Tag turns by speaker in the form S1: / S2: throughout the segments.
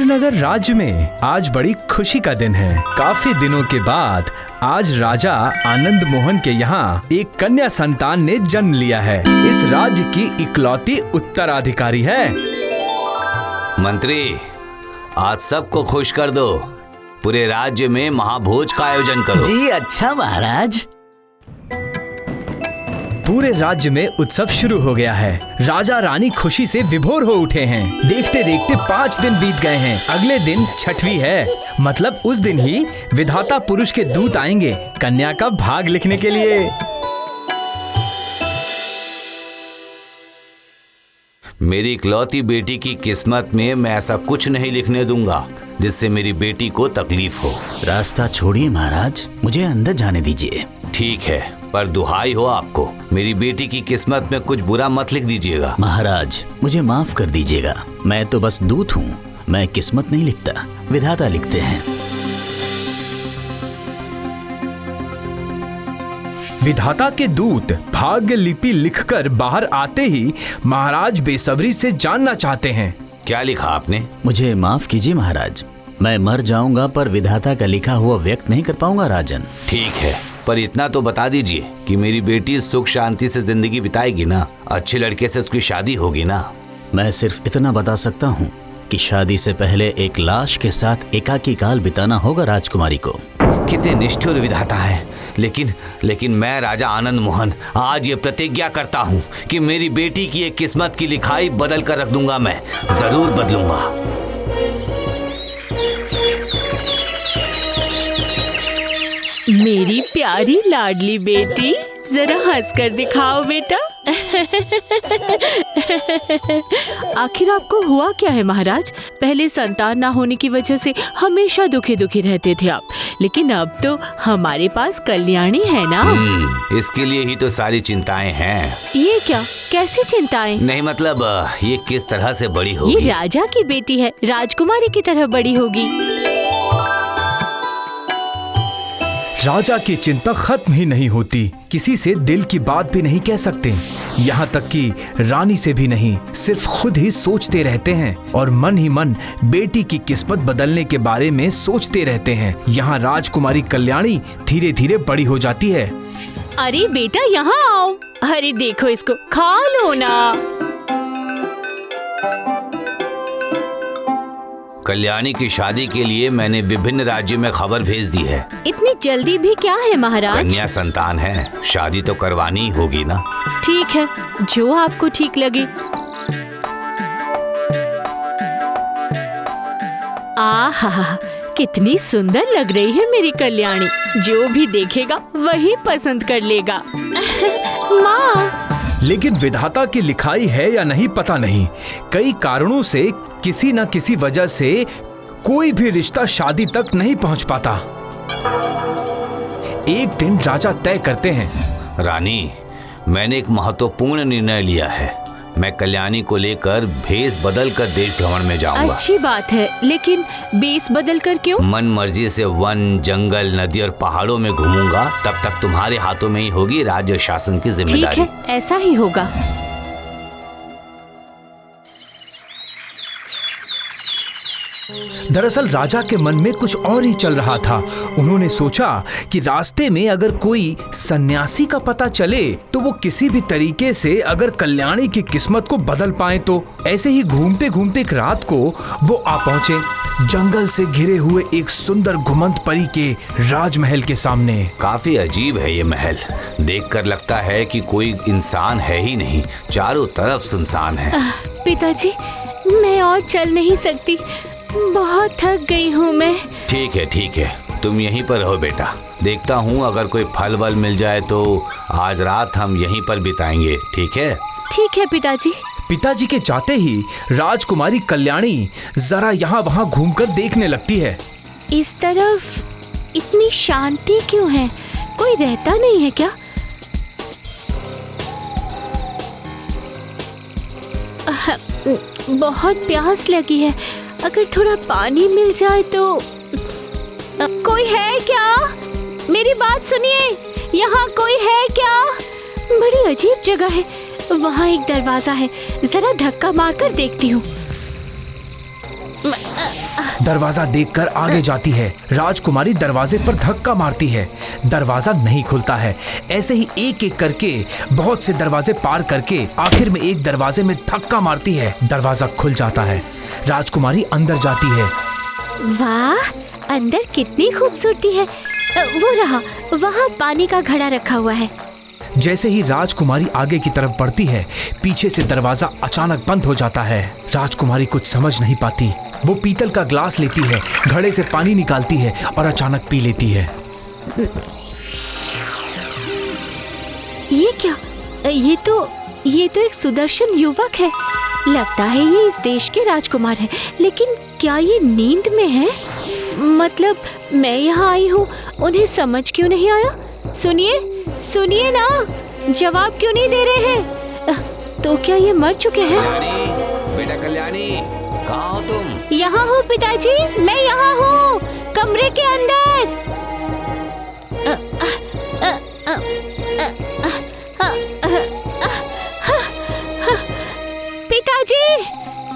S1: विजयनगर राज्य में आज बड़ी खुशी का दिन है। काफी दिनों के बाद आज राजा आनंद मोहन के यहाँ एक कन्या संतान ने जन्म लिया है। इस राज्य की इकलौती उत्तराधिकारी है।
S2: मंत्री, आज सबको खुश कर दो। पूरे राज्य में महाभोज का आयोजन करो।
S3: जी अच्छा महाराज।
S1: पूरे राज्य में उत्सव शुरू हो गया है। राजा रानी खुशी से विभोर हो उठे हैं। देखते देखते 5 दिन बीत गए हैं। अगले दिन छठवीं है, मतलब उस दिन ही विधाता पुरुष के दूत आएंगे कन्या का भाग लिखने के लिए।
S2: मेरी इकलौती बेटी की किस्मत में मैं ऐसा कुछ नहीं लिखने दूंगा जिससे मेरी बेटी को तकलीफ हो।
S3: रास्ता छोड़िए महाराज, मुझे अंदर जाने दीजिए।
S2: ठीक है, पर दुहाई हो आपको, मेरी बेटी की किस्मत में कुछ बुरा मत लिख दीजिएगा।
S3: महाराज मुझे माफ कर दीजिएगा, मैं तो बस दूत हूँ। मैं किस्मत नहीं लिखता, विधाता लिखते हैं।
S1: विधाता के दूत भाग्य लिपि लिखकर बाहर आते ही महाराज बेसब्री से जानना चाहते हैं।
S2: क्या लिखा आपने?
S3: मुझे माफ कीजिए महाराज, मैं मर जाऊंगा पर विधाता का लिखा हुआ व्यक्त नहीं कर पाऊंगा राजन।
S2: ठीक है, पर इतना तो बता दीजिए कि मेरी बेटी सुख शांति से जिंदगी बिताएगी ना? अच्छे लड़के से उसकी शादी होगी ना?
S3: मैं सिर्फ इतना बता सकता हूँ कि शादी से पहले एक लाश के साथ एकाकी काल बिताना होगा राजकुमारी को।
S2: कितने निष्ठुर विधाता है। लेकिन मैं राजा आनंद मोहन आज ये प्रतिज्ञा करता हूँ कि मेरी बेटी की एक किस्मत की लिखाई बदल कर रख दूंगा। मैं जरूर बदलूंगा।
S4: मेरी प्यारी लाडली बेटी, जरा हंसकर दिखाओ बेटा। आखिर आपको हुआ क्या है महाराज? पहले संतान ना होने की वजह से हमेशा दुखी दुखी रहते थे आप, लेकिन अब तो हमारे पास कल्याणी है ना।
S2: इसके लिए ही तो सारी चिंताएं हैं।
S4: ये क्या, कैसी चिंताएं?
S2: नहीं मतलब ये किस तरह से बड़ी होगी?
S4: ये राजा की बेटी है, राजकुमारी की तरह बड़ी होगी।
S1: राजा की चिंता खत्म ही नहीं होती। किसी से दिल की बात भी नहीं कह सकते, यहाँ तक कि रानी से भी नहीं। सिर्फ खुद ही सोचते रहते हैं और मन ही मन बेटी की किस्मत बदलने के बारे में सोचते रहते हैं। यहाँ राजकुमारी कल्याणी धीरे धीरे बड़ी हो जाती है।
S4: अरे बेटा यहाँ आओ। अरे देखो इसको, खा लो ना।
S2: कल्याणी की शादी के लिए मैंने विभिन्न राज्यों में खबर भेज दी है।
S4: इतनी जल्दी भी क्या है महाराज?
S2: कन्या संतान है, शादी तो करवानी ही होगी ना।
S4: ठीक है, जो आपको ठीक लगे। आहा, कितनी सुंदर लग रही है मेरी कल्याणी। जो भी देखेगा वही पसंद कर लेगा। माँ।
S1: लेकिन विधाता की लिखाई है या नहीं पता नहीं। कई कारणों से किसी न किसी वजह से कोई भी रिश्ता शादी तक नहीं पहुंच पाता। एक दिन राजा तय करते हैं।
S2: रानी, मैंने एक महत्वपूर्ण निर्णय लिया है। मैं कल्याणी को लेकर भेष बदल कर देश भ्रमण में जाऊंगा।
S4: अच्छी बात है, लेकिन भेष बदल कर क्यों?
S2: मन मर्जी से वन, जंगल, नदी और पहाड़ों में घूमूंगा। तब तक तुम्हारे हाथों में ही होगी राज्य शासन की जिम्मेदारी।
S4: ठीक है, ऐसा ही होगा।
S1: दरअसल राजा के मन में कुछ और ही चल रहा था। उन्होंने सोचा कि रास्ते में अगर कोई सन्यासी का पता चले तो वो किसी भी तरीके से अगर कल्याणी की किस्मत को बदल पाए। तो ऐसे ही घूमते घूमते एक रात को वो आ पहुंचे जंगल से घिरे हुए एक सुंदर घुमंत परी के राजमहल के सामने।
S2: काफी अजीब है ये महल। देखकर लगता है कि कोई इंसान है ही नहीं, चारों तरफ सुनसान है।
S4: पिताजी, मैं और चल नहीं सकती, बहुत थक गई हूँ मैं।
S2: ठीक है, तुम यहीं पर रहो बेटा। देखता हूँ अगर कोई फल वल मिल जाए तो आज रात हम यहीं पर बिताएंगे। ठीक है?
S4: ठीक है पिताजी।
S1: पिताजी के जाते ही राजकुमारी कल्याणी जरा यहाँ वहाँ घूमकर देखने लगती है।
S4: इस तरफ इतनी शांति क्यों है? कोई रहता नहीं है क्या? बहुत प्यास लगी है, अगर थोड़ा पानी मिल जाए तो। कोई है क्या? मेरी बात सुनिए, यहाँ कोई है क्या? बड़ी अजीब जगह है। वहाँ एक दरवाजा है, जरा धक्का मारकर देखती हूँ।
S1: दरवाजा देखकर आगे जाती है। राजकुमारी दरवाजे पर धक्का मारती है, दरवाजा नहीं खुलता है। ऐसे ही एक एक करके बहुत से दरवाजे पार करके आखिर में एक दरवाजे में धक्का मारती है, दरवाजा खुल जाता है। राजकुमारी अंदर जाती है।
S4: वाह, अंदर कितनी खूबसूरती है। वो रहा, वहाँ पानी का घड़ा रखा हुआ है।
S1: जैसे ही राजकुमारी आगे की तरफ बढ़ती है, पीछे से दरवाजा अचानक बंद हो जाता है। राजकुमारी कुछ समझ नहीं पाती। वो पीतल का ग्लास लेती है, घड़े से पानी निकालती है और अचानक पी लेती है।
S4: ये क्या? ये तो एक सुदर्शन युवक है। लगता है ये इस देश के राजकुमार है, लेकिन क्या ये नींद में है? मतलब मैं यहाँ आई हूँ, उन्हें समझ क्यों नहीं आया? सुनिए ना, जवाब क्यों नहीं दे रहे हैं? तो क्या ये मर चुके हैं?
S2: बेटा कल्याणी, कहाँ हो तुम?
S4: यहाँ हूँ पिताजी, मैं यहाँ हूँ, कमरे के अंदर।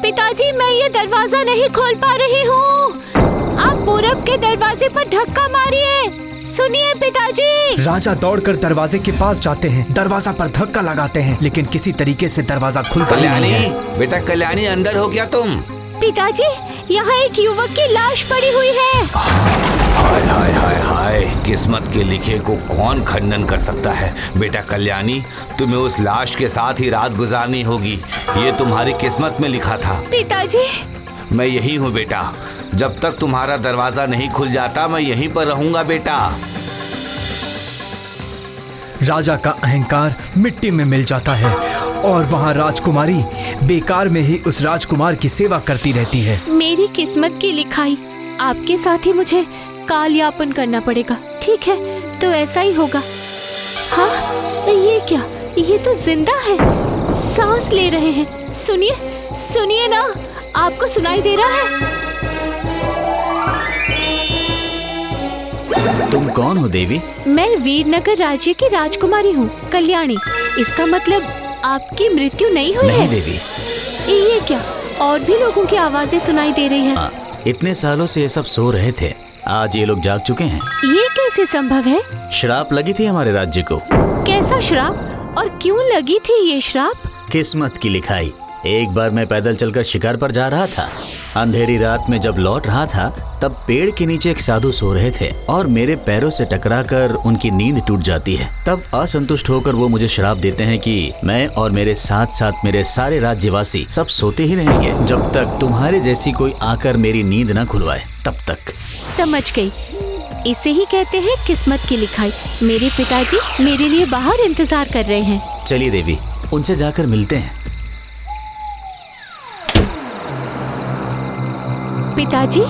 S4: पिताजी, मैं ये दरवाजा नहीं खोल पा रही हूँ। आप पूरब के दरवाजे पर धक्का मारिए। सुनिए पिताजी।
S1: राजा दौड़कर दरवाजे के पास जाते हैं, दरवाजा पर धक्का लगाते हैं, लेकिन किसी तरीके से दरवाजा खुलता ही नहीं है।
S2: बेटा कल्याणी, अंदर हो क्या तुम?
S4: पिताजी, यहाँ एक युवक की लाश पड़ी हुई है।
S2: हाय हाय हाय हाय, किस्मत के लिखे को कौन खंडन कर सकता है? बेटा कल्याणी, तुम्हें उस लाश के साथ ही रात गुजारनी होगी, ये तुम्हारी किस्मत में लिखा था।
S4: पिताजी,
S2: मैं यही हूँ बेटा, जब तक तुम्हारा दरवाजा नहीं खुल जाता मैं यहीं पर रहूंगा बेटा।
S1: राजा का अहंकार मिट्टी में मिल जाता है और वहाँ राजकुमारी बेकार में ही उस राजकुमार की सेवा करती रहती है।
S4: मेरी किस्मत की लिखाई, आपके साथ ही मुझे काल यापन करना पड़ेगा। ठीक है, तो ऐसा ही होगा। हाँ, ये क्या? ये तो जिंदा है, सांस ले रहे हैं। सुनिए ना, आपको सुनाई दे रहा है?
S3: तुम कौन हो देवी?
S4: मैं वीरनगर राज्य की राजकुमारी हूँ, कल्याणी। इसका मतलब आपकी मृत्यु नहीं हुई है?
S3: नहीं देवी।
S4: ये क्या? और भी लोगों की आवाजें सुनाई दे रही है।
S3: इतने सालों से ये सब सो रहे थे, आज ये लोग जाग चुके हैं।
S4: ये कैसे संभव है?
S3: श्राप लगी थी हमारे राज्य को।
S4: कैसा श्राप और क्यों लगी थी ये श्राप?
S3: किस्मत की लिखाई। एक बार मैं पैदल चलकर शिकार पर जा रहा था। अंधेरी रात में जब लौट रहा था तब पेड़ के नीचे एक साधु सो रहे थे और मेरे पैरों से टकराकर उनकी नींद टूट जाती है। तब असंतुष्ट होकर वो मुझे श्राप देते हैं कि मैं और मेरे साथ साथ मेरे सारे राज्यवासी सब सोते ही रहेंगे जब तक तुम्हारे जैसी कोई आकर मेरी नींद न खुलवाए, तब तक।
S4: समझ गई, इसे ही कहते हैं किस्मत की लिखाई। मेरे पिताजी मेरे लिए बाहर इंतजार कर रहे हैं।
S3: चलिए देवी, उनसे जाकर मिलते हैं।
S4: पिताजी,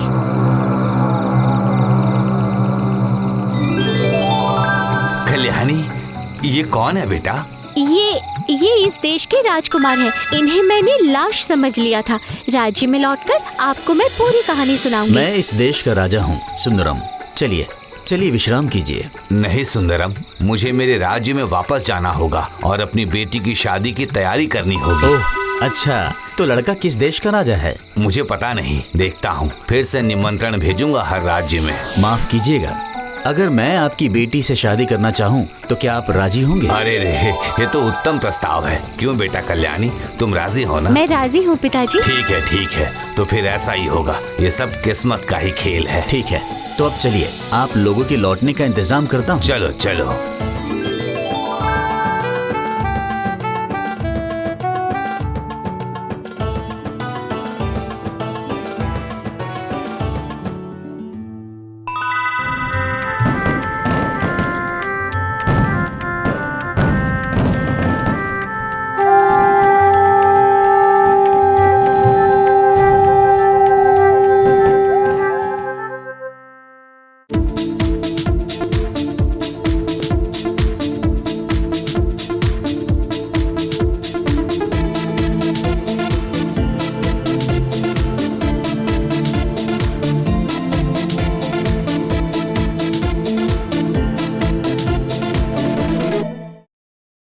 S2: कल्याणी, ये कौन है बेटा?
S4: ये इस देश के राजकुमार हैं। इन्हें मैंने लाश समझ लिया था। राज्य में लौटकर आपको मैं पूरी कहानी सुनाऊंगी।
S3: मैं इस देश का राजा हूँ, सुंदरम। चलिए विश्राम कीजिए।
S2: नहीं सुंदरम, मुझे मेरे राज्य में वापस जाना होगा और अपनी बेटी की शादी की तैयारी करनी होगी।
S3: ओह अच्छा, तो लड़का किस देश का राजा है?
S2: मुझे पता नहीं, देखता हूँ। फिर से निमंत्रण भेजूंगा हर राज्य में।
S3: माफ कीजिएगा, अगर मैं आपकी बेटी से शादी करना चाहूँ तो क्या आप राजी होंगे?
S2: अरे रे, ये तो उत्तम प्रस्ताव है। क्यों बेटा कल्याणी, तुम राजी हो ना?
S4: मैं राजी हूँ पिताजी।
S2: ठीक है, तो फिर ऐसा ही होगा। ये सब किस्मत का ही खेल है।
S3: ठीक है, तो अब चलिए, आप लोगों के लौटने का इंतजाम करता हूँ।
S2: चलो।